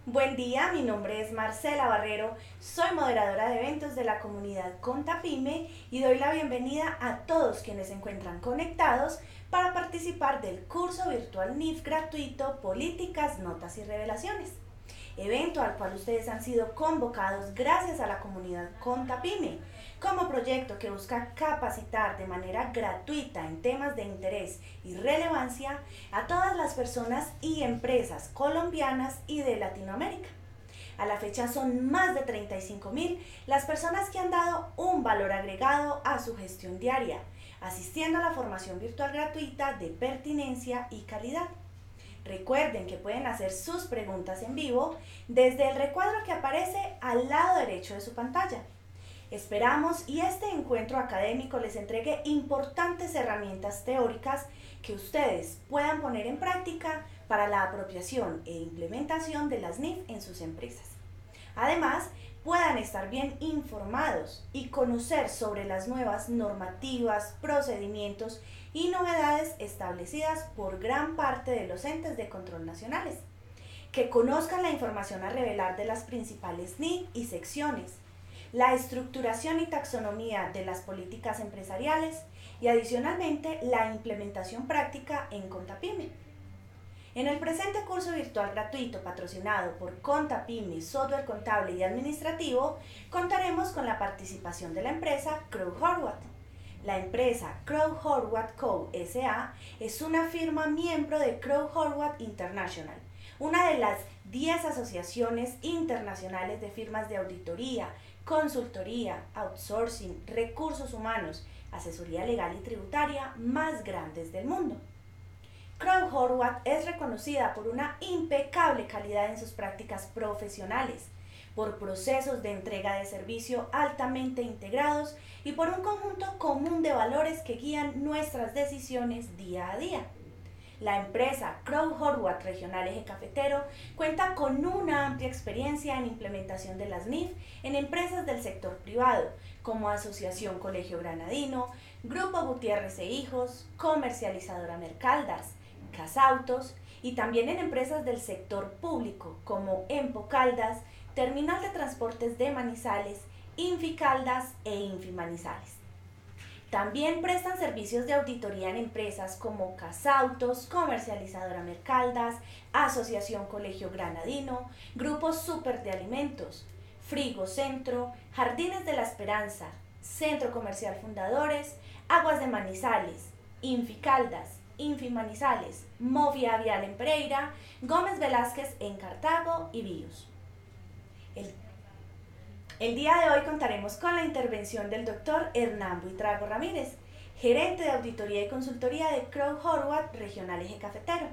Buen día, mi nombre es Marcela Barrero, soy moderadora de eventos de la comunidad Contapyme y doy la bienvenida a todos quienes se encuentran conectados para participar del curso virtual NIF gratuito Políticas, Notas y Revelaciones, evento al cual ustedes han sido convocados gracias a la comunidad Contapyme, como proyecto que busca capacitar de manera gratuita en temas de interés y relevancia a todas las personas y empresas colombianas y de Latinoamérica. A la fecha son más de 35.000 las personas que han dado un valor agregado a su gestión diaria, asistiendo a la formación virtual gratuita de pertinencia y calidad. Recuerden que pueden hacer sus preguntas en vivo desde el recuadro que aparece al lado derecho de su pantalla. Esperamos y este encuentro académico les entregue importantes herramientas teóricas que ustedes puedan poner en práctica para la apropiación e implementación de las NIF en sus empresas. Además, puedan estar bien informados y conocer sobre las nuevas normativas, procedimientos y novedades establecidas por gran parte de los entes de control nacionales. Que conozcan la información a revelar de las principales NIF y secciones, la estructuración y taxonomía de las políticas empresariales y adicionalmente la implementación práctica en Contapyme. En el presente curso virtual gratuito patrocinado por Contapyme Software Contable y Administrativo, contaremos con la participación de la empresa Crowe Horwath. La empresa Crowe Horwath Co. S.A. es una firma miembro de Crowe Horwath International, una de las 10 asociaciones internacionales de firmas de auditoría, consultoría, outsourcing, recursos humanos, asesoría legal y tributaria más grandes del mundo. Crowe Horwath es reconocida por una impecable calidad en sus prácticas profesionales, por procesos de entrega de servicio altamente integrados y por un conjunto común de valores que guían nuestras decisiones día a día. La empresa Crowe Horwath Regional Eje Cafetero cuenta con una amplia experiencia en implementación de las NIF en empresas del sector privado, como Asociación Colegio Granadino, Grupo Gutiérrez e Hijos, Comercializadora Mercaldas, Casautos, y también en empresas del sector público, como Empocaldas, Terminal de Transportes de Manizales, Inficaldas e Infimanizales. También prestan servicios de auditoría en empresas como Casautos, Comercializadora Mercaldas, Asociación Colegio Granadino, Grupo Super de Alimentos, Frigo Centro, Jardines de la Esperanza, Centro Comercial Fundadores, Aguas de Manizales, Inficaldas, Infimanizales, Movia Vial en Pereira, Gómez Velázquez en Cartago y Bios. El día de hoy contaremos con la intervención del doctor Hernán Buitrago Ramírez, gerente de auditoría y consultoría de Crowe Horwath Regional Eje Cafetero.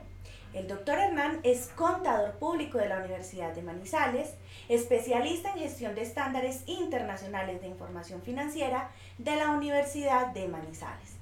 El doctor Hernán es contador público de la Universidad de Manizales, especialista en gestión de estándares internacionales de información financiera de la Universidad de Manizales.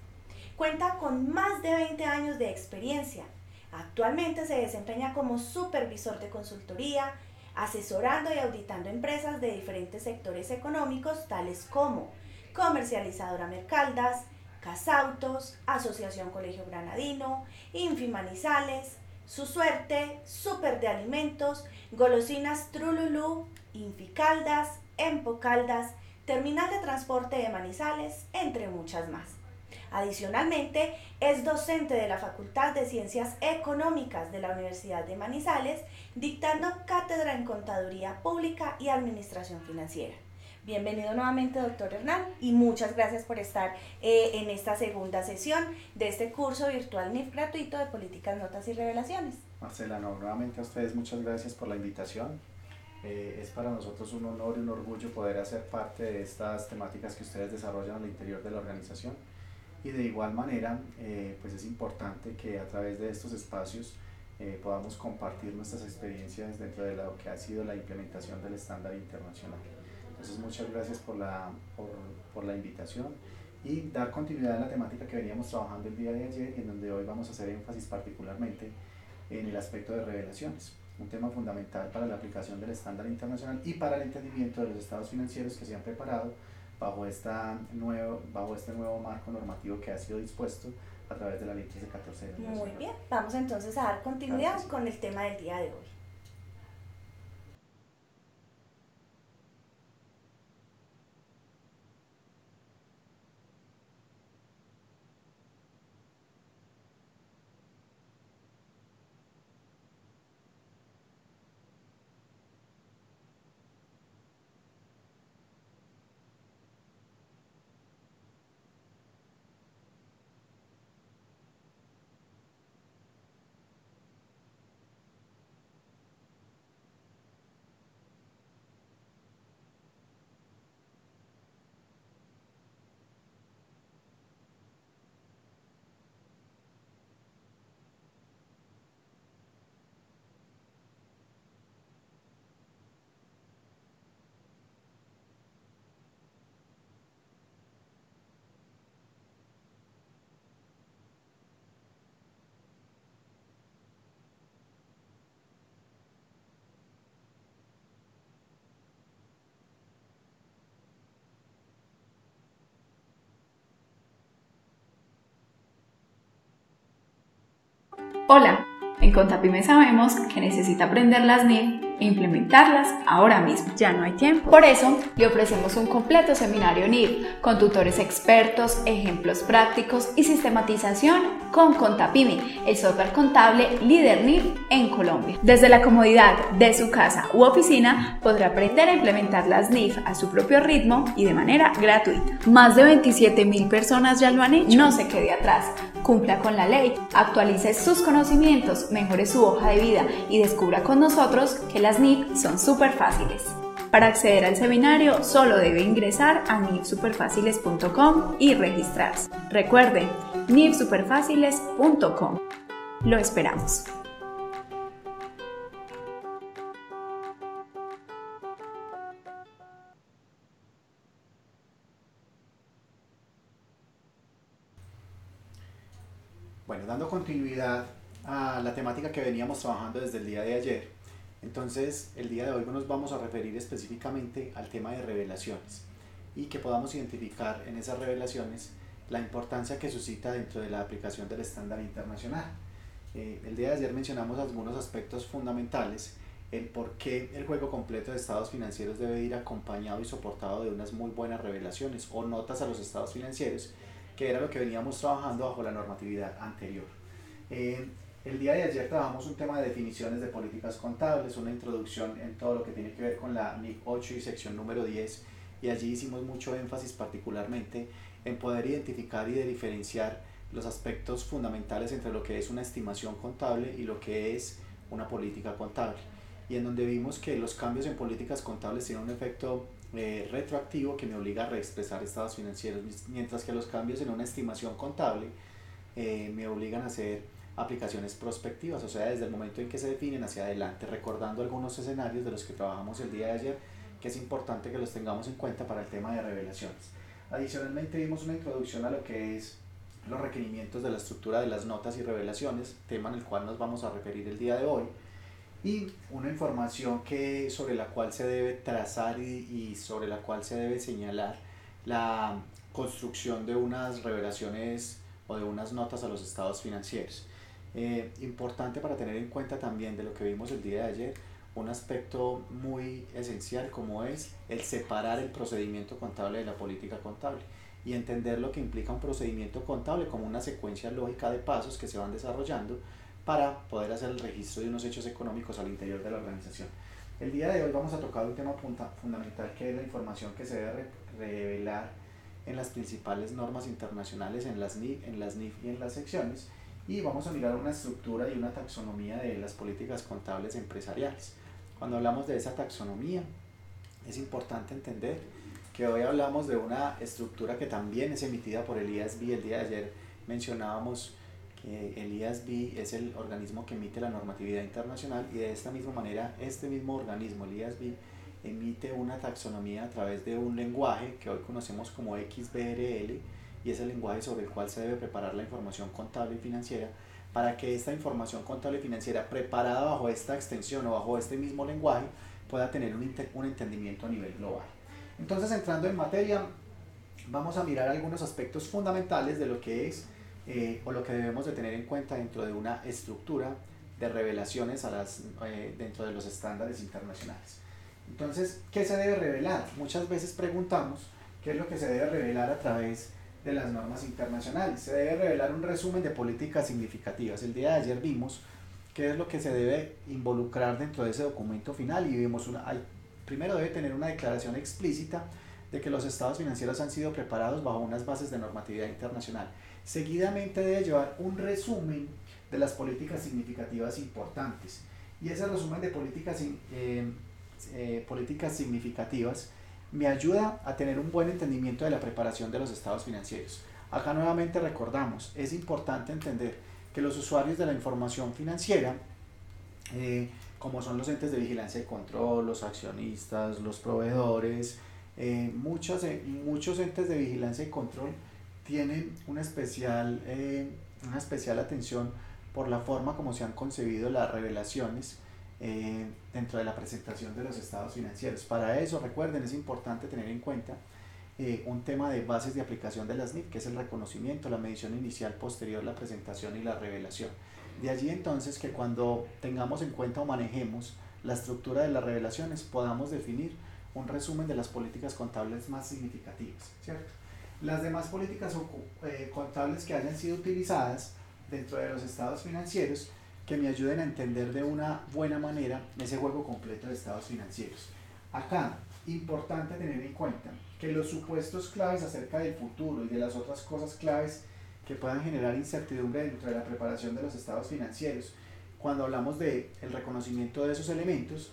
Cuenta con más de 20 años de experiencia. Actualmente se desempeña como supervisor de consultoría, asesorando y auditando empresas de diferentes sectores económicos, tales como Comercializadora Mercaldas, Casautos, Asociación Colegio Granadino, Infimanizales, Su Suerte, Super de Alimentos, Golosinas Trululú, Inficaldas, Empocaldas, Terminal de Transporte de Manizales, entre muchas más. Adicionalmente, es docente de la Facultad de Ciencias Económicas de la Universidad de Manizales, dictando cátedra en Contaduría Pública y Administración Financiera. Bienvenido nuevamente, doctor Hernán, y muchas gracias por estar en esta segunda sesión de este curso virtual NIF gratuito de Políticas, Notas y Revelaciones. Marcela, no, nuevamente a ustedes muchas gracias por la invitación. Es para nosotros un honor y un orgullo poder hacer parte de estas temáticas que ustedes desarrollan al interior de la organización. Y de igual manera, pues es importante que a través de estos espacios podamos compartir nuestras experiencias dentro de lo que ha sido la implementación del estándar internacional. Entonces, muchas gracias por la invitación y dar continuidad a la temática que veníamos trabajando el día de ayer y en donde hoy vamos a hacer énfasis particularmente en el aspecto de revelaciones, un tema fundamental para la aplicación del estándar internacional y para el entendimiento de los estados financieros que se han preparado bajo este nuevo marco normativo que ha sido dispuesto a través de la Ley 1314 de la Muy bien, vamos entonces a dar continuidad con el tema del día de hoy. Hola, en Contapyme sabemos que necesita aprender las NIF e implementarlas ahora mismo. Ya no hay tiempo. Por eso, le ofrecemos un completo seminario NIF con tutores expertos, ejemplos prácticos y sistematización con Contapyme, el software contable líder NIF en Colombia. Desde la comodidad de su casa u oficina, podrá aprender a implementar las NIF a su propio ritmo y de manera gratuita. Más de 27.000 personas ya lo han hecho. No se quede atrás. Cumpla con la ley, actualice sus conocimientos, mejore su hoja de vida y descubra con nosotros que las NIF son súper fáciles. Para acceder al seminario solo debe ingresar a nifsuperfaciles.com y registrarse. Recuerde, nifsuperfaciles.com. Lo esperamos. Bueno, dando continuidad a la temática que veníamos trabajando desde el día de ayer, entonces el día de hoy nos vamos a referir específicamente al tema de revelaciones y que podamos identificar en esas revelaciones la importancia que suscita dentro de la aplicación del estándar internacional. El día de ayer mencionamos algunos aspectos fundamentales, el por qué el juego completo de estados financieros debe ir acompañado y soportado de unas muy buenas revelaciones o notas a los estados financieros, que era lo que veníamos trabajando bajo la normatividad anterior. El día de ayer trabajamos un tema de definiciones de políticas contables, una introducción en todo lo que tiene que ver con la NIF 8 y sección número 10, y allí hicimos mucho énfasis particularmente en poder identificar y de diferenciar los aspectos fundamentales entre lo que es una estimación contable y lo que es una política contable, y en donde vimos que los cambios en políticas contables tienen un efecto retroactivo que me obliga a reexpresar estados financieros, mientras que los cambios en una estimación contable me obligan a hacer aplicaciones prospectivas, o sea, desde el momento en que se definen hacia adelante, recordando algunos escenarios de los que trabajamos el día de ayer, que es importante que los tengamos en cuenta para el tema de revelaciones. Adicionalmente vimos una introducción a lo que es los requerimientos de la estructura de las notas y revelaciones, tema en el cual nos vamos a referir el día de hoy, y una información sobre la cual se debe trazar y sobre la cual se debe señalar la construcción de unas revelaciones o de unas notas a los estados financieros. Importante para tener en cuenta también de lo que vimos el día de ayer, un aspecto muy esencial como es el separar el procedimiento contable de la política contable y entender lo que implica un procedimiento contable como una secuencia lógica de pasos que se van desarrollando para poder hacer el registro de unos hechos económicos al interior de la organización. El día de hoy vamos a tocar un tema fundamental, que es la información que se debe revelar en las principales normas internacionales, en las NIF y en las secciones, y vamos a mirar una estructura y una taxonomía de las políticas contables empresariales. Cuando hablamos de esa taxonomía, es importante entender que hoy hablamos de una estructura que también es emitida por el IASB. El día de ayer mencionábamos que el IASB es el organismo que emite la normatividad internacional, y de esta misma manera este mismo organismo, el IASB, emite una taxonomía a través de un lenguaje que hoy conocemos como XBRL, y es el lenguaje sobre el cual se debe preparar la información contable y financiera, para que esta información contable y financiera preparada bajo esta extensión o bajo este mismo lenguaje pueda tener un entendimiento a nivel global. Entonces, entrando en materia, vamos a mirar algunos aspectos fundamentales de lo que es o lo que debemos de tener en cuenta dentro de una estructura de revelaciones dentro de los estándares internacionales. Entonces, ¿qué se debe revelar? Muchas veces preguntamos qué es lo que se debe revelar a través de las normas internacionales. Se debe revelar un resumen de políticas significativas. El día de ayer vimos qué es lo que se debe involucrar dentro de ese documento final, y vimos primero debe tener una declaración explícita de que los estados financieros han sido preparados bajo unas bases de normatividad internacional. Seguidamente debe llevar un resumen de las políticas significativas importantes, y ese resumen de políticas significativas me ayuda a tener un buen entendimiento de la preparación de los estados financieros. Acá nuevamente recordamos, es importante entender que los usuarios de la información financiera, como son los entes de vigilancia y control, los accionistas, los proveedores, muchos entes de vigilancia y control tienen una especial atención por la forma como se han concebido las revelaciones dentro de la presentación de los estados financieros. Para eso, recuerden, es importante tener en cuenta un tema de bases de aplicación de las NIF, que es el reconocimiento, la medición inicial, posterior, la presentación y la revelación. De allí entonces que cuando tengamos en cuenta o manejemos la estructura de las revelaciones podamos definir un resumen de las políticas contables más significativas, ¿cierto? Las demás políticas contables que hayan sido utilizadas dentro de los estados financieros que me ayuden a entender de una buena manera ese juego completo de estados financieros. Acá, importante tener en cuenta que los supuestos claves acerca del futuro y de las otras cosas claves que puedan generar incertidumbre dentro de la preparación de los estados financieros, cuando hablamos del reconocimiento de esos elementos,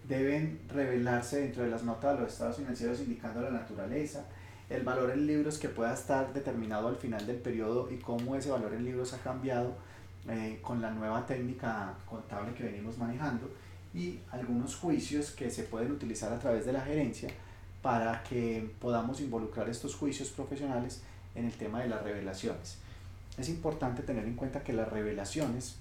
deben revelarse dentro de las notas de los estados financieros indicando la naturaleza, el valor en libros que pueda estar determinado al final del periodo y cómo ese valor en libros ha cambiado con la nueva técnica contable que venimos manejando, y algunos juicios que se pueden utilizar a través de la gerencia para que podamos involucrar estos juicios profesionales en el tema de las revelaciones. Es importante tener en cuenta que las revelaciones,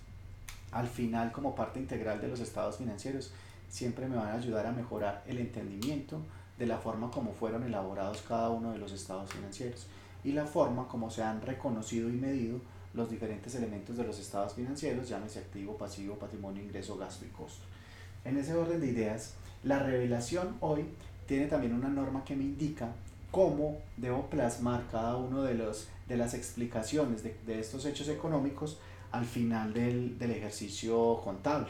al final, como parte integral de los estados financieros, siempre me van a ayudar a mejorar el entendimiento de la forma como fueron elaborados cada uno de los estados financieros y la forma como se han reconocido y medido los diferentes elementos de los estados financieros, llámese activo, pasivo, patrimonio, ingreso, gasto y costo. En ese orden de ideas, la revelación hoy tiene también una norma que me indica cómo debo plasmar cada uno de las explicaciones de estos hechos económicos al final del ejercicio contable.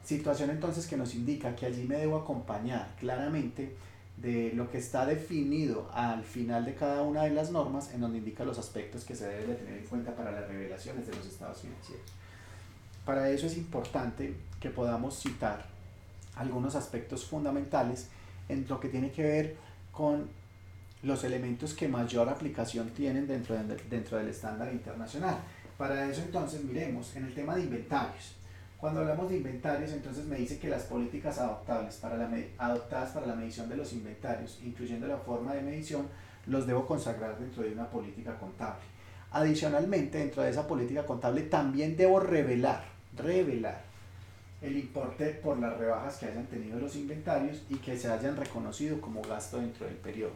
Situación entonces que nos indica que allí me debo acompañar claramente de lo que está definido al final de cada una de las normas, en donde indica los aspectos que se deben de tener en cuenta para las revelaciones de los estados financieros. Para eso es importante que podamos citar algunos aspectos fundamentales en lo que tiene que ver con los elementos que mayor aplicación tienen dentro del estándar internacional. Para eso entonces miremos en el tema de inventarios. Cuando hablamos de inventarios, entonces me dice que las políticas adoptadas para la medición de los inventarios, incluyendo la forma de medición, los debo consagrar dentro de una política contable. Adicionalmente, dentro de esa política contable también debo revelar el importe por las rebajas que hayan tenido los inventarios y que se hayan reconocido como gasto dentro del periodo.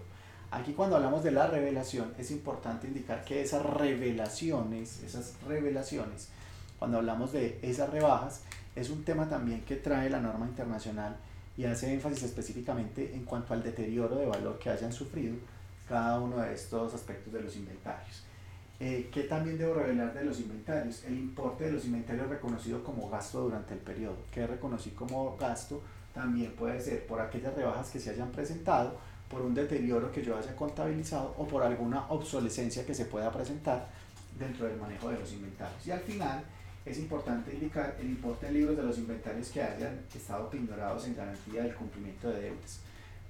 Aquí, cuando hablamos de la revelación, es importante indicar que esas revelaciones, cuando hablamos de esas rebajas, es un tema también que trae la norma internacional y hace énfasis específicamente en cuanto al deterioro de valor que hayan sufrido cada uno de estos aspectos de los inventarios. ¿Qué también debo revelar de los inventarios? El importe de los inventarios reconocido como gasto durante el periodo. ¿Qué reconocí como gasto? También puede ser por aquellas rebajas que se hayan presentado, por un deterioro que yo haya contabilizado o por alguna obsolescencia que se pueda presentar dentro del manejo de los inventarios. Y al final es importante indicar el importe en libros de los inventarios que hayan estado pignorados en garantía del cumplimiento de deudas.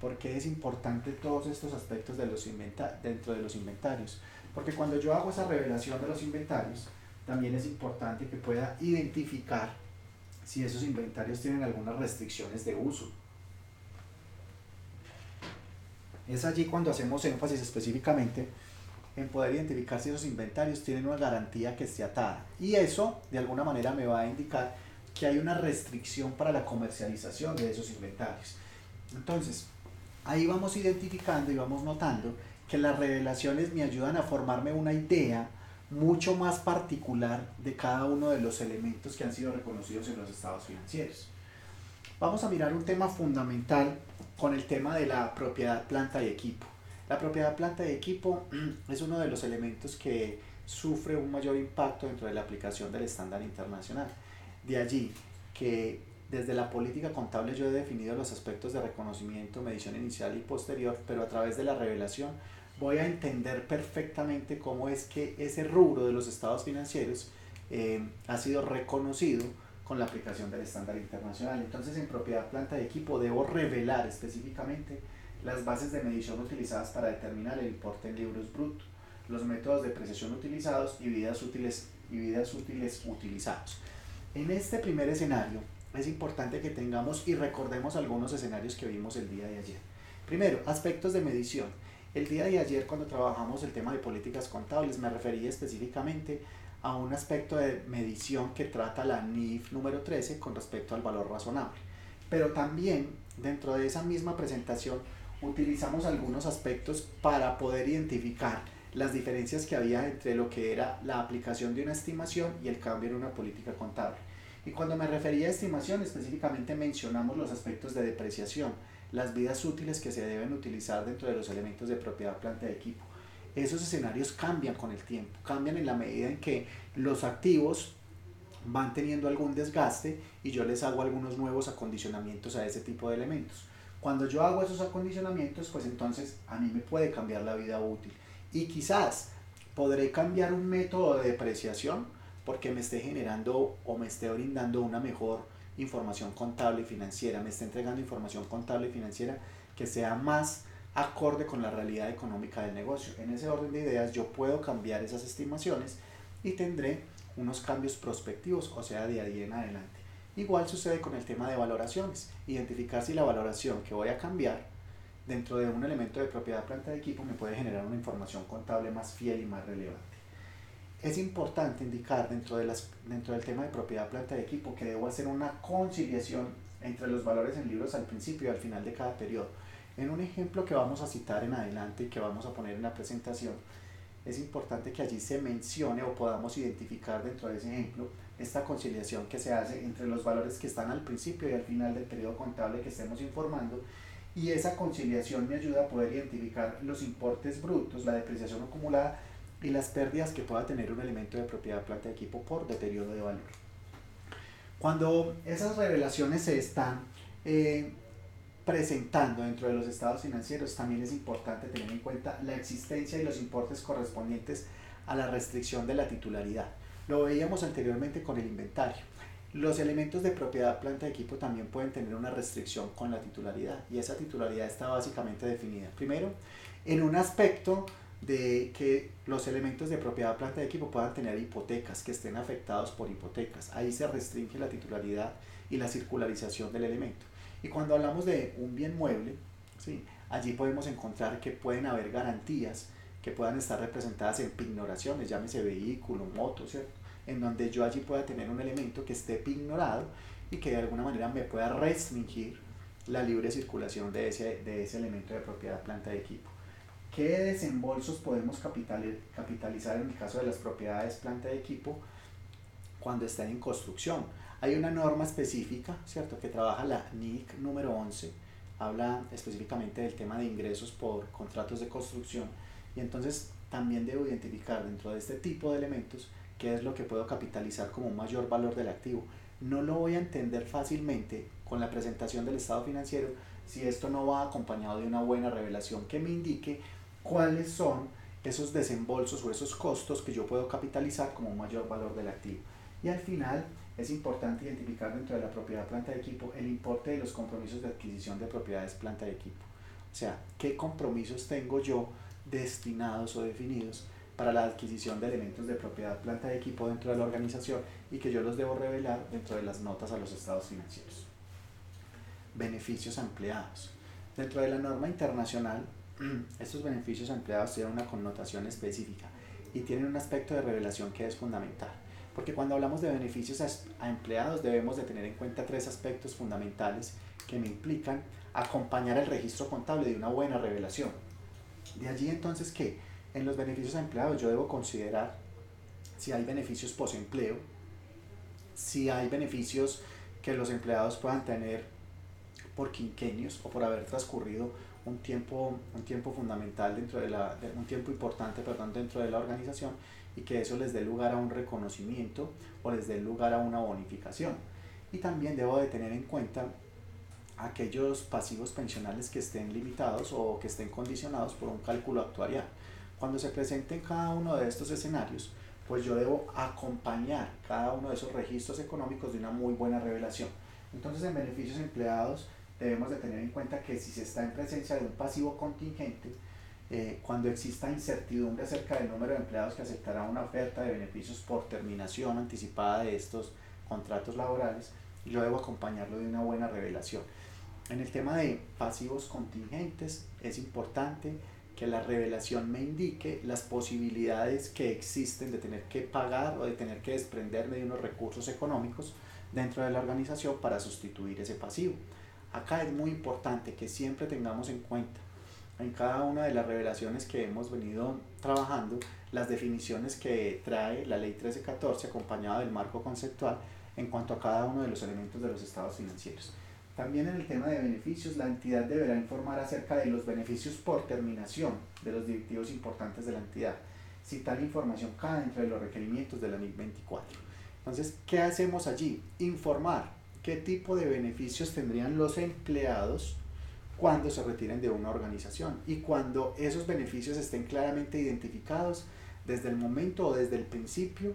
¿Por qué es importante todos estos aspectos dentro de los inventarios? Porque cuando yo hago esa revelación de los inventarios, también es importante que pueda identificar si esos inventarios tienen algunas restricciones de uso. Es allí cuando hacemos énfasis específicamente en poder identificar si esos inventarios tienen una garantía que esté atada. Y eso, de alguna manera, me va a indicar que hay una restricción para la comercialización de esos inventarios. Entonces, ahí vamos identificando y vamos notando que las revelaciones me ayudan a formarme una idea mucho más particular de cada uno de los elementos que han sido reconocidos en los estados financieros. Vamos a mirar un tema fundamental con el tema de la propiedad, planta y equipo. La propiedad, planta y equipo es uno de los elementos que sufre un mayor impacto dentro de la aplicación del estándar internacional. De allí que desde la política contable yo he definido los aspectos de reconocimiento, medición inicial y posterior, pero a través de la revelación voy a entender perfectamente cómo es que ese rubro de los estados financieros ha sido reconocido con la aplicación del estándar internacional. Entonces, en propiedad, planta y equipo debo revelar específicamente las bases de medición utilizadas para determinar el importe en libros brutos, los métodos de depreciación utilizados y vidas útiles utilizados. En este primer escenario es importante que tengamos y recordemos algunos escenarios que vimos el día de ayer. Primero, aspectos de medición. El día de ayer, cuando trabajamos el tema de políticas contables, me refería específicamente a un aspecto de medición que trata la NIF número 13 con respecto al valor razonable. Pero también dentro de esa misma presentación utilizamos algunos aspectos para poder identificar las diferencias que había entre lo que era la aplicación de una estimación y el cambio en una política contable. Y cuando me refería a estimación, específicamente mencionamos los aspectos de depreciación, las vidas útiles que se deben utilizar dentro de los elementos de propiedad, planta y equipo. Esos escenarios cambian con el tiempo, cambian en la medida en que los activos van teniendo algún desgaste y yo les hago algunos nuevos acondicionamientos a ese tipo de elementos. Cuando yo hago esos acondicionamientos, pues entonces a mí me puede cambiar la vida útil y quizás podré cambiar un método de depreciación porque me esté generando o me esté brindando una mejor información contable y financiera, me esté entregando información contable y financiera que sea más acorde con la realidad económica del negocio. En ese orden de ideas yo puedo cambiar esas estimaciones y tendré unos cambios prospectivos, o sea, de ahí en adelante. Igual sucede con el tema de valoraciones, identificar si la valoración que voy a cambiar dentro de un elemento de propiedad, planta de equipo me puede generar una información contable más fiel y más relevante. Es importante indicar dentro del tema de propiedad, planta de equipo que debo hacer una conciliación entre los valores en libros al principio y al final de cada periodo. En un ejemplo que vamos a citar en adelante y que vamos a poner en la presentación, es importante que allí se mencione o podamos identificar dentro de ese ejemplo esta conciliación que se hace entre los valores que están al principio y al final del periodo contable que estemos informando, y esa conciliación me ayuda a poder identificar los importes brutos, la depreciación acumulada y las pérdidas que pueda tener un elemento de propiedad, planta de equipo por deterioro de valor. Cuando esas revelaciones se están presentando dentro de los estados financieros, también es importante tener en cuenta la existencia y los importes correspondientes a la restricción de la titularidad. Lo veíamos anteriormente con el inventario. Los elementos de propiedad, planta de equipo también pueden tener una restricción con la titularidad, y esa titularidad está básicamente definida primero en un aspecto de que los elementos de propiedad, planta de equipo puedan tener hipotecas, que estén afectados por hipotecas. Ahí se restringe la titularidad y la circularización del elemento. Y cuando hablamos de un bien mueble, ¿sí?, allí podemos encontrar que pueden haber garantías que puedan estar representadas en pignoraciones, llámese vehículo, moto, ¿cierto?, en donde yo allí pueda tener un elemento que esté pignorado y que de alguna manera me pueda restringir la libre circulación de ese elemento de propiedad, planta de equipo. ¿Qué desembolsos podemos capitalizar en el caso de las propiedades, planta de equipo cuando están en construcción? Hay una norma específica, ¿cierto?, que trabaja la NIC número 11, habla específicamente del tema de ingresos por contratos de construcción, y entonces también debo identificar dentro de este tipo de elementos qué es lo que puedo capitalizar como un mayor valor del activo. No lo voy a entender fácilmente con la presentación del estado financiero si esto no va acompañado de una buena revelación que me indique cuáles son esos desembolsos o esos costos que yo puedo capitalizar como un mayor valor del activo. Y al final es importante identificar dentro de la propiedad, planta de equipo, el importe de los compromisos de adquisición de propiedades, planta de equipo. O sea, qué compromisos tengo yo destinados o definidos para la adquisición de elementos de propiedad, planta de equipo dentro de la organización y que yo los debo revelar dentro de las notas a los estados financieros. Beneficios a empleados. Dentro de la norma internacional, estos beneficios a empleados tienen una connotación específica y tienen un aspecto de revelación que es fundamental, porque cuando hablamos de beneficios a empleados debemos de tener en cuenta tres aspectos fundamentales que me implican acompañar el registro contable de una buena revelación. De allí entonces que en los beneficios a empleados yo debo considerar si hay beneficios posempleo, si hay beneficios que los empleados puedan tener por quinquenios o por haber transcurrido un tiempo fundamental un tiempo importante, dentro de la organización, y que eso les dé lugar a un reconocimiento o les dé lugar a una bonificación. Y también debo de tener en cuenta aquellos pasivos pensionales que estén limitados o que estén condicionados por un cálculo actuarial. Cuando se presenten cada uno de estos escenarios, pues yo debo acompañar cada uno de esos registros económicos de una muy buena revelación. Entonces, en beneficios empleados debemos de tener en cuenta que si se está en presencia de un pasivo contingente, cuando exista incertidumbre acerca del número de empleados que aceptará una oferta de beneficios por terminación anticipada de estos contratos laborales, yo debo acompañarlo de una buena revelación. En el tema de pasivos contingentes es importante que la revelación me indique las posibilidades que existen de tener que pagar o de tener que desprenderme de unos recursos económicos dentro de la organización para sustituir ese pasivo. Acá es muy importante que siempre tengamos en cuenta en cada una de las revelaciones que hemos venido trabajando, las definiciones que trae la ley 1314 acompañada del marco conceptual en cuanto a cada uno de los elementos de los estados financieros. También en el tema de beneficios, la entidad deberá informar acerca de los beneficios por terminación de los directivos importantes de la entidad, si tal información cae dentro de los requerimientos de la NIC 24. Entonces, ¿qué hacemos allí? Informar qué tipo de beneficios tendrían los empleados cuando se retiren de una organización y cuando esos beneficios estén claramente identificados desde el momento o desde el principio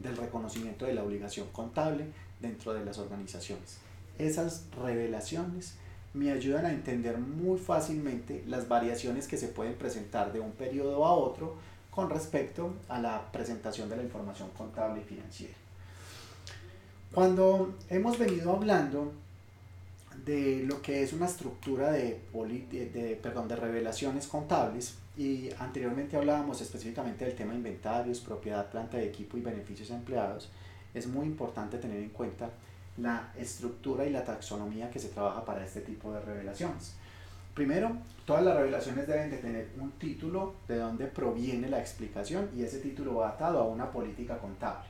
del reconocimiento de la obligación contable dentro de las organizaciones. Esas revelaciones me ayudan a entender muy fácilmente las variaciones que se pueden presentar de un periodo a otro con respecto a la presentación de la información contable y financiera. Cuando hemos venido hablando de lo que es una estructura de revelaciones contables, y anteriormente hablábamos específicamente del tema inventarios, propiedad, planta de equipo y beneficios a empleados, es muy importante tener en cuenta la estructura y la taxonomía que se trabaja para este tipo de revelaciones. Primero, todas las revelaciones deben de tener un título de donde proviene la explicación, y ese título va atado a una política contable,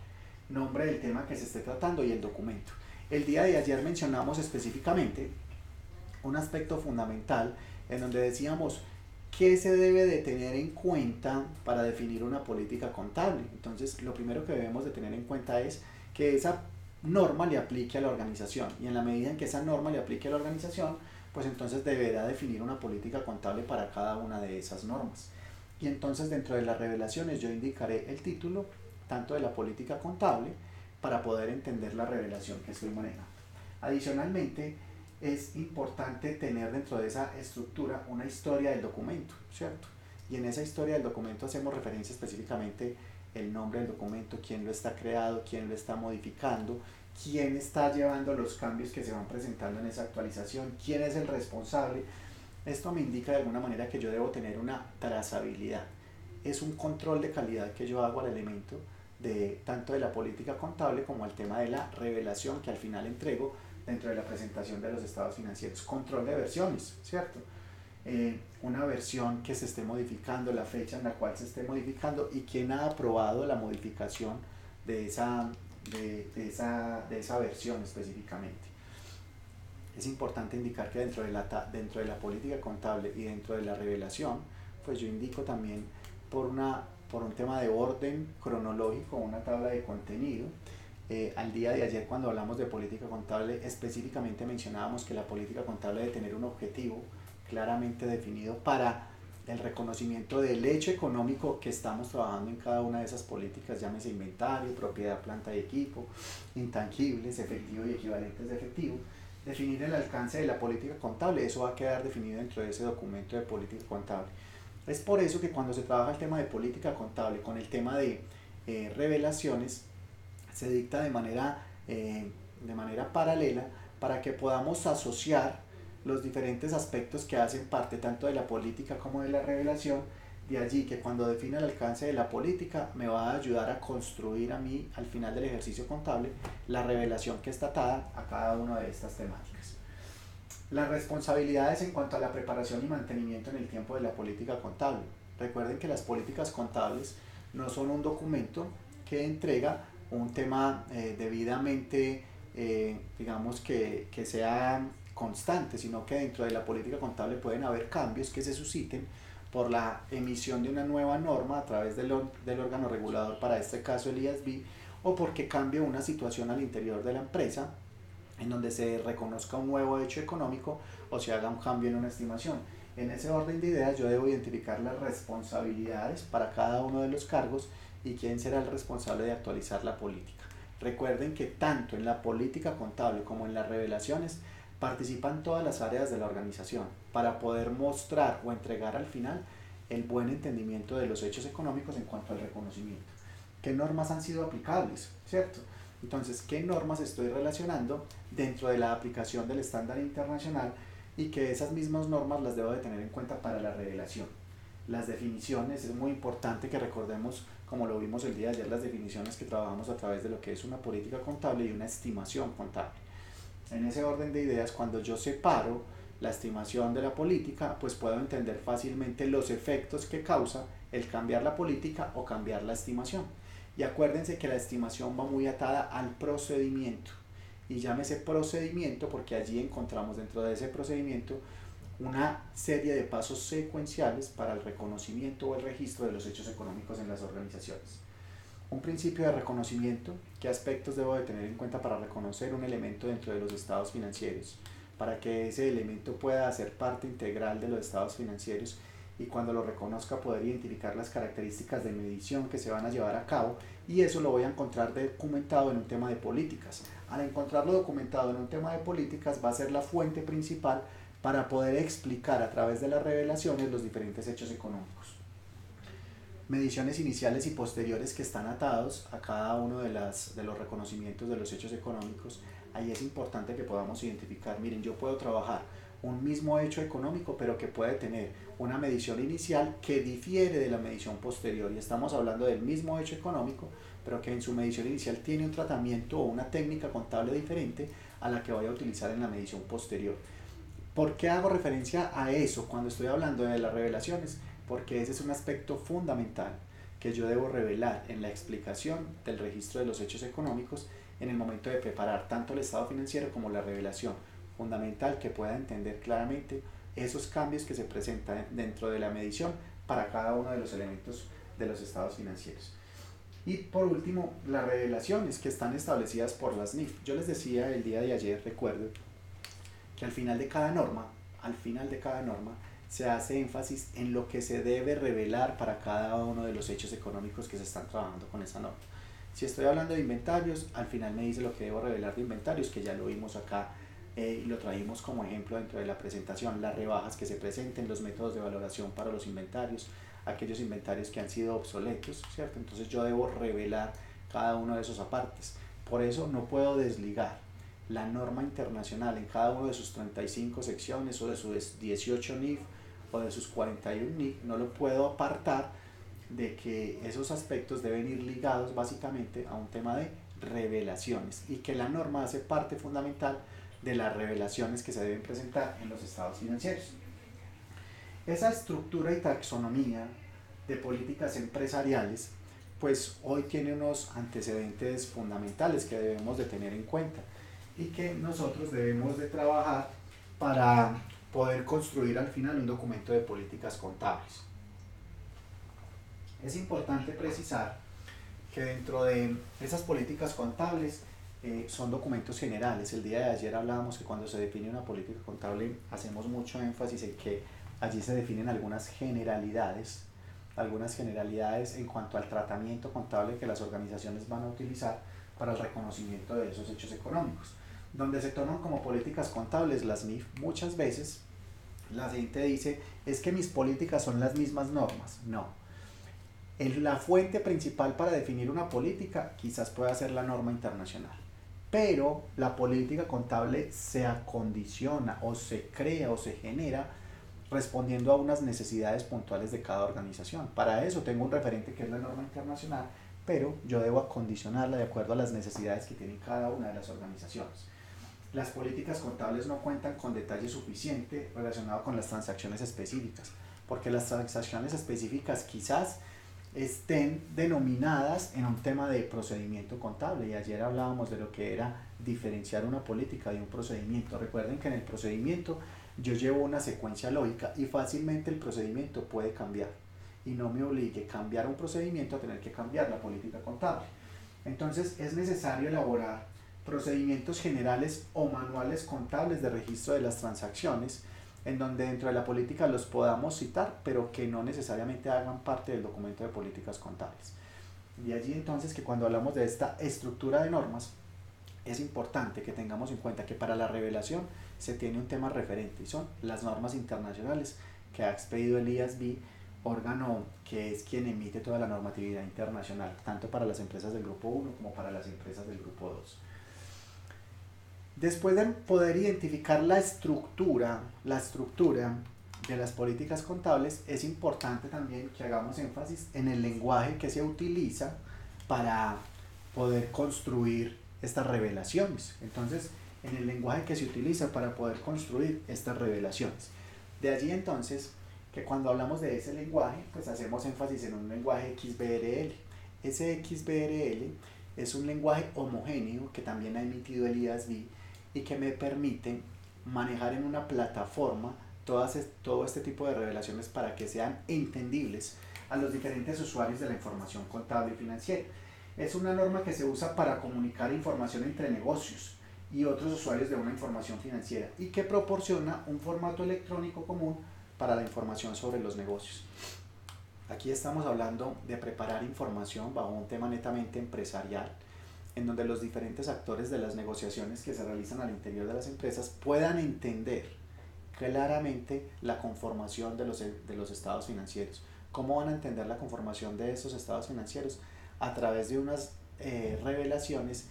nombre del tema que se esté tratando y el documento. El día de ayer mencionamos específicamente un aspecto fundamental en donde decíamos qué se debe de tener en cuenta para definir una política contable. Entonces, lo primero que debemos de tener en cuenta es que esa norma le aplique a la organización, y en la medida en que esa norma le aplique a la organización, pues entonces deberá definir una política contable para cada una de esas normas. Y entonces dentro de las revelaciones yo indicaré el título tanto de la política contable para poder entender la revelación que estoy manejando. Adicionalmente, es importante tener dentro de esa estructura una historia del documento, ¿cierto? Y en esa historia del documento hacemos referencia específicamente el nombre del documento, quién lo está creado, quién lo está modificando, quién está llevando los cambios que se van presentando en esa actualización, quién es el responsable. Esto me indica de alguna manera que yo debo tener una trazabilidad. Es un control de calidad que yo hago al elemento tanto de la política contable como al tema de la revelación que al final entrego dentro de la presentación de los estados financieros. Control de versiones, ¿cierto? Una versión que se esté modificando, la fecha en la cual se esté modificando y quién ha aprobado la modificación de esa versión específicamente. Es importante indicar que dentro de la política contable y dentro de la revelación, pues yo indico también por un tema de orden cronológico, una tabla de contenido. Al día de ayer, cuando hablamos de política contable, específicamente mencionábamos que la política contable debe tener un objetivo claramente definido para el reconocimiento del hecho económico que estamos trabajando en cada una de esas políticas, llámese inventario, propiedad, planta y equipo, intangibles, efectivo y equivalentes de efectivo. Definir el alcance de la política contable, eso va a quedar definido dentro de ese documento de política contable. Es por eso que cuando se trabaja el tema de política contable con el tema de revelaciones, se dicta de manera paralela para que podamos asociar los diferentes aspectos que hacen parte tanto de la política como de la revelación. De allí que cuando defina el alcance de la política me va a ayudar a construir a mí al final del ejercicio contable la revelación que está atada a cada una de estas temáticas. Las responsabilidades en cuanto a la preparación y mantenimiento en el tiempo de la política contable. Recuerden que las políticas contables no son un documento que entrega un tema debidamente, digamos que sea constante, sino que dentro de la política contable pueden haber cambios que se susciten por la emisión de una nueva norma a través del órgano regulador, para este caso el IASB, o porque cambie una situación al interior de la empresa en donde se reconozca un nuevo hecho económico o se haga un cambio en una estimación. En ese orden de ideas yo debo identificar las responsabilidades para cada uno de los cargos y quién será el responsable de actualizar la política. Recuerden que tanto en la política contable como en las revelaciones participan todas las áreas de la organización para poder mostrar o entregar al final el buen entendimiento de los hechos económicos en cuanto al reconocimiento. ¿Qué normas han sido aplicables? ¿Cierto? Entonces, ¿qué normas estoy relacionando dentro de la aplicación del estándar internacional y que esas mismas normas las debo de tener en cuenta para la revelación? Las definiciones, es muy importante que recordemos, como lo vimos el día de ayer, las definiciones que trabajamos a través de lo que es una política contable y una estimación contable. En ese orden de ideas, cuando yo separo la estimación de la política, pues puedo entender fácilmente los efectos que causa el cambiar la política o cambiar la estimación. Y acuérdense que la estimación va muy atada al procedimiento. Y llámese procedimiento porque allí encontramos dentro de ese procedimiento una serie de pasos secuenciales para el reconocimiento o el registro de los hechos económicos en las organizaciones. Un principio de reconocimiento: ¿qué aspectos debo de tener en cuenta para reconocer un elemento dentro de los estados financieros? Para que ese elemento pueda ser parte integral de los estados financieros y cuando lo reconozca poder identificar las características de medición que se van a llevar a cabo, y eso lo voy a encontrar documentado en un tema de políticas. Al encontrarlo documentado en un tema de políticas va a ser la fuente principal para poder explicar a través de las revelaciones los diferentes hechos económicos. Mediciones iniciales y posteriores que están atados a cada uno de los reconocimientos de los hechos económicos. Ahí es importante que podamos identificar, miren, yo puedo trabajar un mismo hecho económico, pero que puede tener una medición inicial que difiere de la medición posterior, y estamos hablando del mismo hecho económico, pero que en su medición inicial tiene un tratamiento o una técnica contable diferente a la que voy a utilizar en la medición posterior. ¿Por qué hago referencia a eso cuando estoy hablando de las revelaciones? Porque ese es un aspecto fundamental que yo debo revelar en la explicación del registro de los hechos económicos en el momento de preparar tanto el estado financiero como la revelación. Fundamental que pueda entender claramente esos cambios que se presentan dentro de la medición para cada uno de los elementos de los estados financieros. Y por último, las revelaciones que están establecidas por las NIF. Yo les decía el día de ayer, recuerdo, que al final de cada norma, se hace énfasis en lo que se debe revelar para cada uno de los hechos económicos que se están trabajando con esa norma. Si estoy hablando de inventarios, al final me dice lo que debo revelar de inventarios, que ya lo vimos acá y lo trajimos como ejemplo dentro de la presentación: las rebajas que se presenten, los métodos de valoración para los inventarios, aquellos inventarios que han sido obsoletos, ¿cierto? Entonces yo debo revelar cada uno de esos apartes. Por eso no puedo desligar la norma internacional en cada uno de sus 35 secciones o de sus 18 NIF o de sus 41 NIF, no lo puedo apartar de que esos aspectos deben ir ligados básicamente a un tema de revelaciones, y que la norma hace parte fundamental de las revelaciones que se deben presentar en los estados financieros. Esa estructura y taxonomía de políticas empresariales pues hoy tiene unos antecedentes fundamentales que debemos de tener en cuenta y que nosotros debemos de trabajar para poder construir al final un documento de políticas contables. Es importante precisar que dentro de esas políticas contables son documentos generales. El día de ayer hablábamos que cuando se define una política contable hacemos mucho énfasis en que allí se definen algunas generalidades en cuanto al tratamiento contable que las organizaciones van a utilizar para el reconocimiento de esos hechos económicos. Donde se toman como políticas contables las NIF, muchas veces la gente dice, es que mis políticas son las mismas normas. No. La fuente principal para definir una política quizás pueda ser la norma internacional, pero la política contable se acondiciona o se crea o se genera respondiendo a unas necesidades puntuales de cada organización. Para eso tengo un referente que es la norma internacional, pero yo debo acondicionarla de acuerdo a las necesidades que tiene cada una de las organizaciones. Las políticas contables no cuentan con detalle suficiente relacionado con las transacciones específicas, porque las transacciones específicas quizás estén denominadas en un tema de procedimiento contable, y ayer hablábamos de lo que era diferenciar una política de un procedimiento. Recuerden que en el procedimiento yo llevo una secuencia lógica y fácilmente el procedimiento puede cambiar, y no me obligue cambiar un procedimiento a tener que cambiar la política contable. Entonces es necesario elaborar procedimientos generales o manuales contables de registro de las transacciones, en donde dentro de la política los podamos citar, pero que no necesariamente hagan parte del documento de políticas contables. Y allí entonces que cuando hablamos de esta estructura de normas, es importante que tengamos en cuenta que para la revelación se tiene un tema referente, y son las normas internacionales que ha expedido el IASB, órgano que es quien emite toda la normatividad internacional, tanto para las empresas del grupo 1 como para las empresas del grupo 2. Después de poder identificar la estructura de las políticas contables, es importante también que hagamos énfasis en el lenguaje que se utiliza para poder construir estas revelaciones. Entonces, en el lenguaje que se utiliza para poder construir estas revelaciones. De allí entonces que cuando hablamos de ese lenguaje, pues hacemos énfasis en un lenguaje XBRL. Ese XBRL es un lenguaje homogéneo que también ha emitido el IASB y que me permite manejar en una plataforma todo este tipo de revelaciones para que sean entendibles a los diferentes usuarios de la información contable y financiera. Es una norma que se usa para comunicar información entre negocios y otros usuarios de una información financiera y que proporciona un formato electrónico común para la información sobre los negocios. Aquí estamos hablando de preparar información bajo un tema netamente empresarial, en donde los diferentes actores de las negociaciones que se realizan al interior de las empresas puedan entender claramente la conformación de los estados financieros. ¿Cómo van a entender la conformación de esos estados financieros? A través de unas revelaciones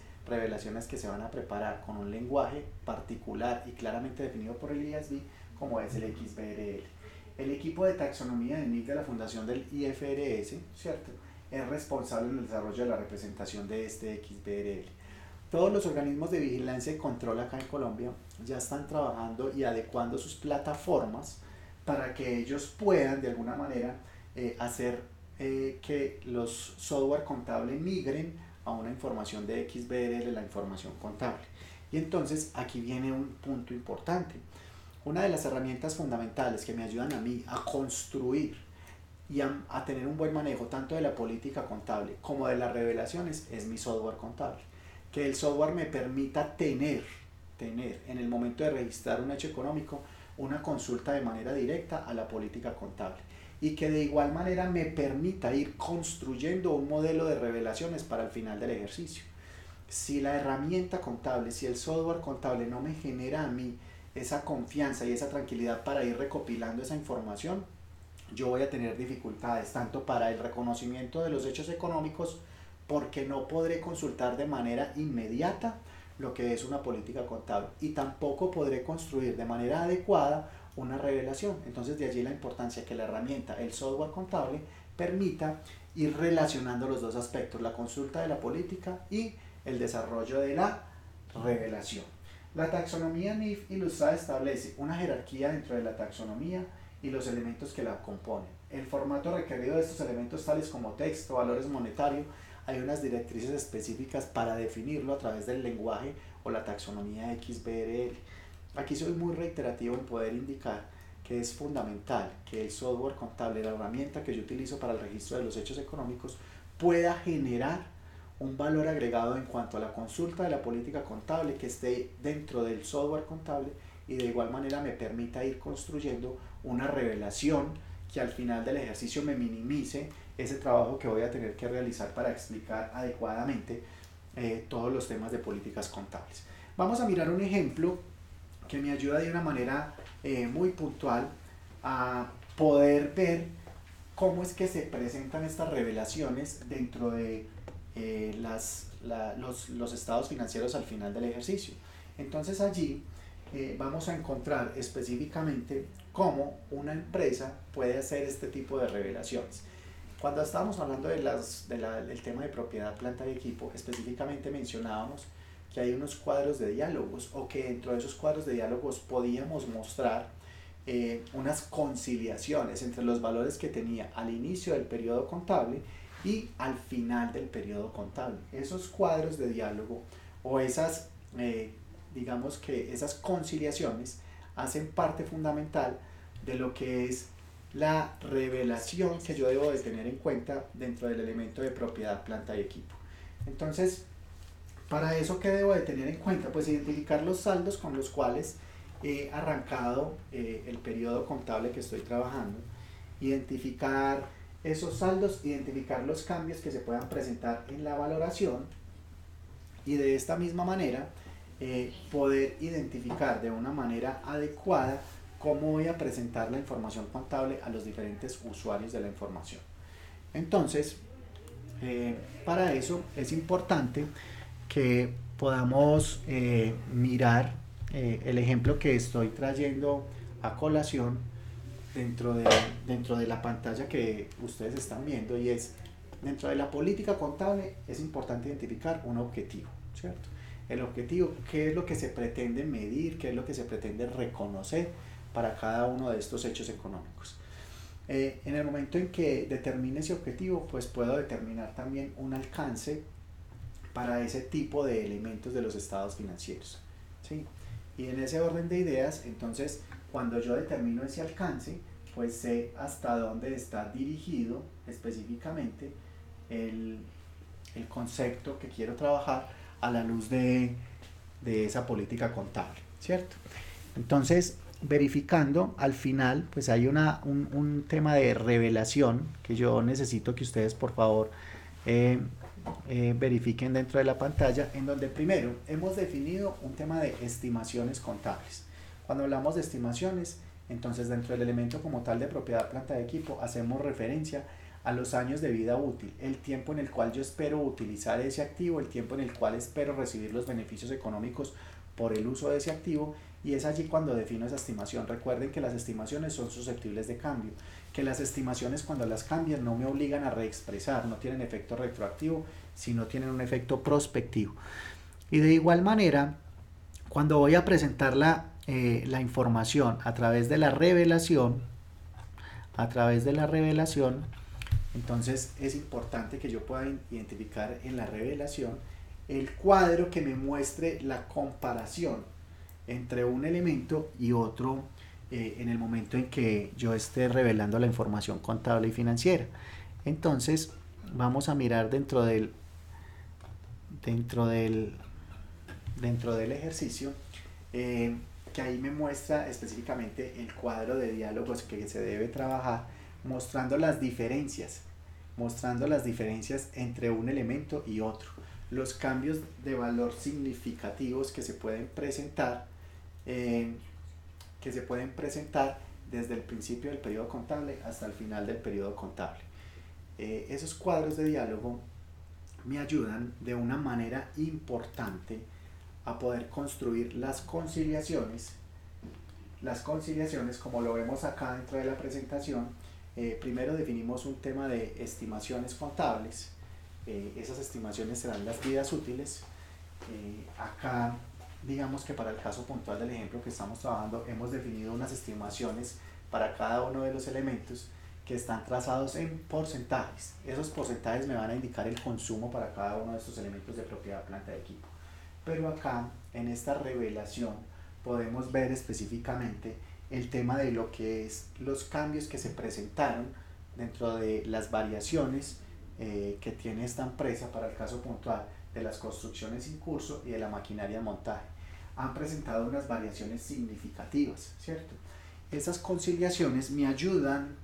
que se van a preparar con un lenguaje particular y claramente definido por el IASB, como es el XBRL. El equipo de taxonomía de NIF de la Fundación del IFRS, ¿cierto?, es responsable en el desarrollo de la representación de este XBRL. Todos los organismos de vigilancia y control acá en Colombia ya están trabajando y adecuando sus plataformas para que ellos puedan de alguna manera hacer que los software contables migren a una información de XBRL, la información contable. Y entonces aquí viene un punto importante. Una de las herramientas fundamentales que me ayudan a mí a construir y a tener un buen manejo tanto de la política contable como de las revelaciones es mi software contable. Que el software me permita tener en el momento de registrar un hecho económico una consulta de manera directa a la política contable y que de igual manera me permita ir construyendo un modelo de revelaciones para el final del ejercicio. Si la herramienta contable, si el software contable no me genera a mí esa confianza y esa tranquilidad para ir recopilando esa información, yo voy a tener dificultades tanto para el reconocimiento de los hechos económicos, porque no podré consultar de manera inmediata lo que es una política contable y tampoco podré construir de manera adecuada una revelación. Entonces de allí la importancia que la herramienta, el software contable, permita ir relacionando los dos aspectos, la consulta de la política y el desarrollo de la revelación. La taxonomía NIF ilustrada establece una jerarquía dentro de la taxonomía y los elementos que la componen. El formato requerido de estos elementos, tales como texto, valores monetarios, hay unas directrices específicas para definirlo a través del lenguaje o la taxonomía XBRL. Aquí soy muy reiterativo en poder indicar que es fundamental que el software contable, la herramienta que yo utilizo para el registro de los hechos económicos, pueda generar un valor agregado en cuanto a la consulta de la política contable que esté dentro del software contable y de igual manera me permita ir construyendo una revelación que al final del ejercicio me minimice ese trabajo que voy a tener que realizar para explicar adecuadamente todos los temas de políticas contables. Vamos a mirar un ejemplo que me ayuda de una manera muy puntual a poder ver cómo es que se presentan estas revelaciones dentro de los estados financieros al final del ejercicio. Entonces allí vamos a encontrar específicamente cómo una empresa puede hacer este tipo de revelaciones. Cuando estábamos hablando del tema de propiedad, planta y equipo, específicamente mencionábamos que hay unos cuadros de diálogos o que dentro de esos cuadros de diálogos podíamos mostrar unas conciliaciones entre los valores que tenía al inicio del periodo contable y al final del periodo contable. Esos cuadros de diálogo o esas, digamos que esas conciliaciones hacen parte fundamental de lo que es la revelación que yo debo de tener en cuenta dentro del elemento de propiedad, planta y equipo. Entonces, para eso, ¿qué debo de tener en cuenta? Pues identificar los saldos con los cuales he arrancado el periodo contable que estoy trabajando, identificar esos saldos, identificar los cambios que se puedan presentar en la valoración y de esta misma manera poder identificar de una manera adecuada cómo voy a presentar la información contable a los diferentes usuarios de la información. Entonces, para eso es importante que podamos mirar el ejemplo que estoy trayendo a colación dentro de la pantalla que ustedes están viendo, y es dentro de la política contable es importante identificar un objetivo, ¿cierto? El objetivo, qué es lo que se pretende medir, qué es lo que se pretende reconocer para cada uno de estos hechos económicos. En el momento en que determine ese objetivo, pues puedo determinar también un alcance para ese tipo de elementos de los estados financieros, ¿sí? Y en ese orden de ideas, entonces, cuando yo determino ese alcance, pues sé hasta dónde está dirigido específicamente el concepto que quiero trabajar a la luz de esa política contable, ¿cierto? Entonces, verificando, al final, pues hay un tema de revelación que yo necesito que ustedes, por favor, verifiquen dentro de la pantalla, en donde primero hemos definido un tema de estimaciones contables. Cuando hablamos de estimaciones, entonces dentro del elemento como tal de propiedad, planta de equipo, hacemos referencia a los años de vida útil, el tiempo en el cual yo espero utilizar ese activo, el tiempo en el cual espero recibir los beneficios económicos por el uso de ese activo, y es allí cuando defino esa estimación. Recuerden que las estimaciones son susceptibles de cambio, que las estimaciones cuando las cambian no me obligan a reexpresar, no tienen efecto retroactivo, sino tienen un efecto prospectivo. Y de igual manera, cuando voy a presentar la información a través de la revelación, entonces es importante que yo pueda identificar en la revelación el cuadro que me muestre la comparación entre un elemento y otro en el momento en que yo esté revelando la información contable y financiera. Entonces vamos a mirar dentro del ejercicio que ahí me muestra específicamente el cuadro de diálogos que se debe trabajar, mostrando las diferencias entre un elemento y otro, los cambios de valor significativos que se pueden presentar desde el principio del periodo contable hasta el final del periodo contable. Esos cuadros de diálogo me ayudan de una manera importante a poder construir las conciliaciones, como lo vemos acá dentro de la presentación. Primero definimos un tema de estimaciones contables. Esas estimaciones serán las vidas útiles. Acá, digamos que para el caso puntual del ejemplo que estamos trabajando, hemos definido unas estimaciones para cada uno de los elementos que están trazados en porcentajes. Esos porcentajes me van a indicar el consumo para cada uno de estos elementos de propiedad, planta de equipo. Pero acá, en esta revelación, podemos ver específicamente el tema de lo que es los cambios que se presentaron dentro de las variaciones que tiene esta empresa para el caso puntual de las construcciones en curso y de la maquinaria de montaje. Han presentado unas variaciones significativas, ¿cierto? Esas conciliaciones me ayudan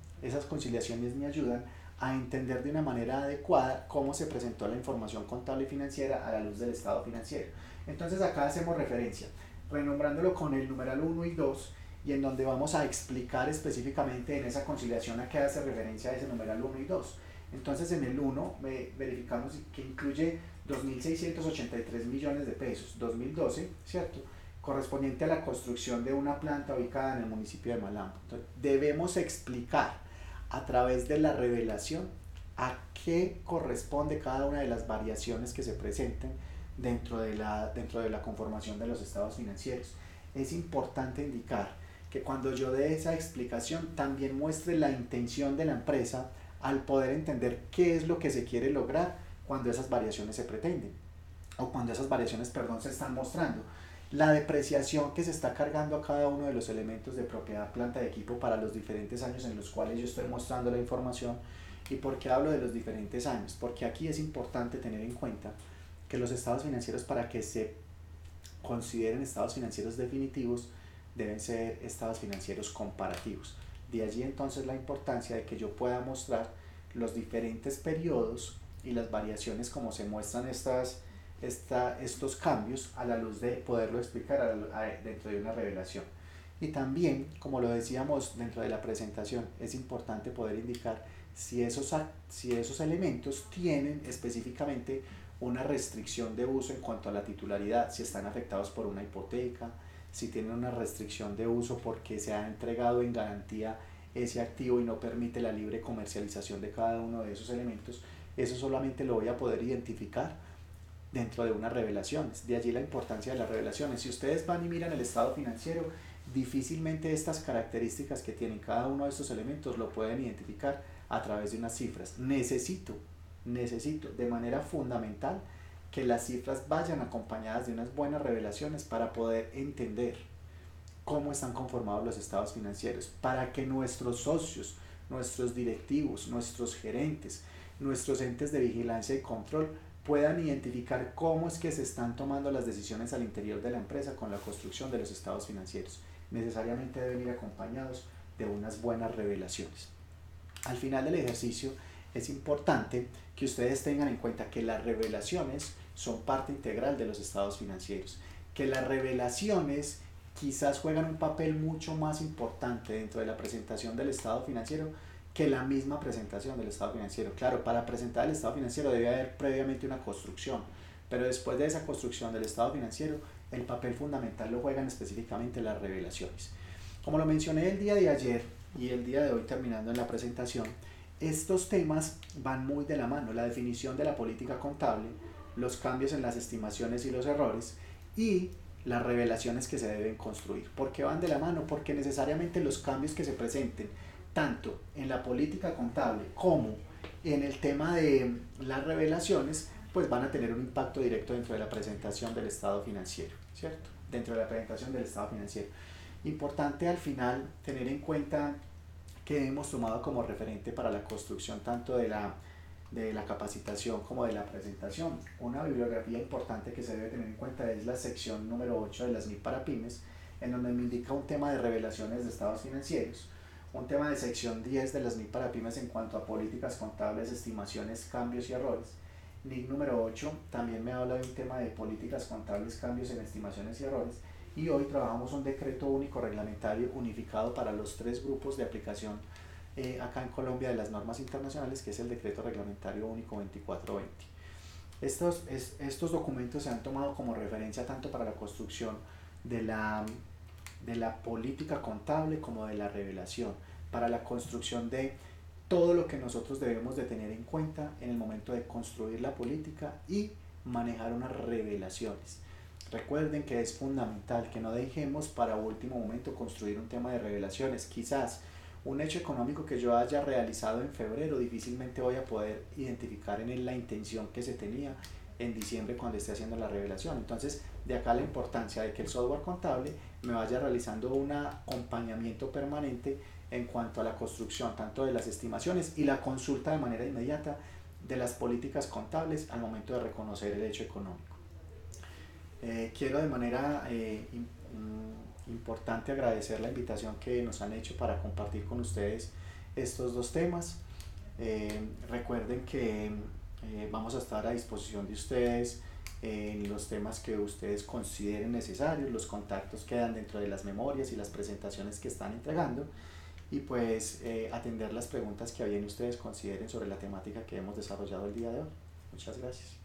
a entender de una manera adecuada cómo se presentó la información contable y financiera a la luz del estado financiero. Entonces acá hacemos referencia, renombrándolo con el numeral 1 y 2, y en donde vamos a explicar específicamente en esa conciliación a qué hace referencia a ese numeral 1 y 2. Entonces en el 1 verificamos que incluye 2.683 millones de pesos, 2012, ¿cierto?, correspondiente a la construcción de una planta ubicada en el municipio de Malambo. Entonces, debemos explicar a través de la revelación a qué corresponde cada una de las variaciones que se presenten dentro de la conformación de los estados financieros. Es importante indicar que cuando yo dé esa explicación también muestre la intención de la empresa al poder entender qué es lo que se quiere lograr cuando esas variaciones se pretenden, o cuando esas variaciones, se están mostrando. La depreciación que se está cargando a cada uno de los elementos de propiedad, planta de equipo para los diferentes años en los cuales yo estoy mostrando la información. ¿Y por qué hablo de los diferentes años? Porque aquí es importante tener en cuenta que los estados financieros, para que se consideren estados financieros definitivos, deben ser estados financieros comparativos. De allí entonces la importancia de que yo pueda mostrar los diferentes periodos y las variaciones como se muestran estos cambios a la luz de poderlo explicar dentro de una revelación. Y también, como lo decíamos dentro de la presentación, es importante poder indicar si esos elementos tienen específicamente una restricción de uso en cuanto a la titularidad, si están afectados por una hipoteca, si tienen una restricción de uso porque se ha entregado en garantía ese activo y no permite la libre comercialización de cada uno de esos elementos. Eso solamente lo voy a poder identificar dentro de unas revelaciones. De allí la importancia de las revelaciones. Si ustedes van y miran el estado financiero, difícilmente estas características que tienen cada uno de estos elementos lo pueden identificar a través de unas cifras. Necesito de manera fundamental que las cifras vayan acompañadas de unas buenas revelaciones para poder entender cómo están conformados los estados financieros, para que nuestros socios, nuestros directivos, nuestros gerentes, nuestros entes de vigilancia y control puedan identificar cómo es que se están tomando las decisiones al interior de la empresa con la construcción de los estados financieros. Necesariamente deben ir acompañados de unas buenas revelaciones. Al final del ejercicio es importante que ustedes tengan en cuenta que las revelaciones son parte integral de los estados financieros, que las revelaciones quizás juegan un papel mucho más importante dentro de la presentación del estado financiero que la misma presentación del estado financiero. Claro, para presentar el estado financiero debe haber previamente una construcción, pero después de esa construcción del estado financiero, el papel fundamental lo juegan específicamente las revelaciones. Como lo mencioné el día de ayer y el día de hoy terminando en la presentación, estos temas van muy de la mano: la definición de la política contable, los cambios en las estimaciones y los errores, y las revelaciones que se deben construir. ¿Por qué van de la mano? Porque necesariamente los cambios que se presenten tanto en la política contable como en el tema de las revelaciones, pues van a tener un impacto directo dentro de la presentación del estado financiero, ¿cierto? Dentro de la presentación del estado financiero. Importante al final tener en cuenta que hemos tomado como referente para la construcción tanto de la capacitación como de la presentación. Una bibliografía importante que se debe tener en cuenta es la sección número 8 de las NIF para pymes, en donde me indica un tema de revelaciones de estados financieros, un tema de sección 10 de las NIF para pymes en cuanto a políticas contables, estimaciones, cambios y errores. NIF número 8 también me habla de un tema de políticas contables, cambios en estimaciones y errores, y hoy trabajamos un decreto único reglamentario unificado para los 3 grupos de aplicación acá en Colombia de las normas internacionales, que es el decreto reglamentario único 2420. Estos documentos se han tomado como referencia tanto para la construcción de la política contable como de la revelación, para la construcción de todo lo que nosotros debemos de tener en cuenta en el momento de construir la política y manejar unas revelaciones. Recuerden que es fundamental que no dejemos para último momento construir un tema de revelaciones. Quizás un hecho económico que yo haya realizado en febrero, difícilmente voy a poder identificar en él la intención que se tenía en diciembre cuando esté haciendo la revelación. Entonces, de acá la importancia de que el software contable me vaya realizando un acompañamiento permanente en cuanto a la construcción tanto de las estimaciones y la consulta de manera inmediata de las políticas contables al momento de reconocer el hecho económico. Quiero de manera importante agradecer la invitación que nos han hecho para compartir con ustedes estos 2 temas. Recuerden que vamos a estar a disposición de ustedes en los temas que ustedes consideren necesarios. Los contactos quedan dentro de las memorias y las presentaciones que están entregando, y pues atender las preguntas que bien ustedes consideren sobre la temática que hemos desarrollado el día de hoy. Muchas gracias.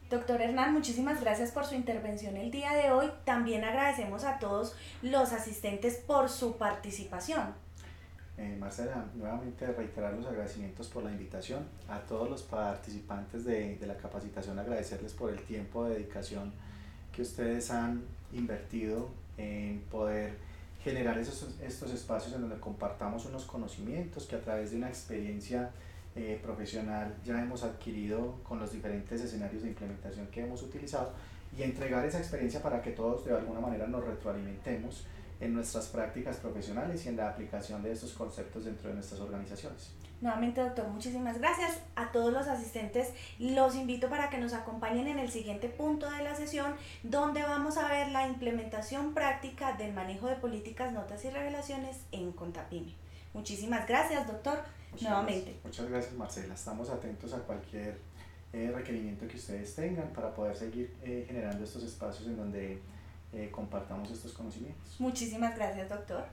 Doctor Hernán, muchísimas gracias por su intervención el día de hoy. También agradecemos a todos los asistentes por su participación. Marcela, nuevamente reiterar los agradecimientos por la invitación. A todos los participantes de la capacitación, agradecerles por el tiempo de dedicación que ustedes han invertido en poder generar estos espacios en donde compartamos unos conocimientos que a través de una experiencia profesional ya hemos adquirido con los diferentes escenarios de implementación que hemos utilizado, y entregar esa experiencia para que todos de alguna manera nos retroalimentemos en nuestras prácticas profesionales y en la aplicación de estos conceptos dentro de nuestras organizaciones. Nuevamente, doctor, muchísimas gracias. A todos los asistentes los invito para que nos acompañen en el siguiente punto de la sesión, donde vamos a ver la implementación práctica del manejo de políticas, notas y revelaciones en CONTAPYME. Muchísimas gracias, doctor, nuevamente. Muchas gracias, Marcela. Estamos atentos a cualquier requerimiento que ustedes tengan para poder seguir generando estos espacios en donde compartamos estos conocimientos. Muchísimas gracias, doctor.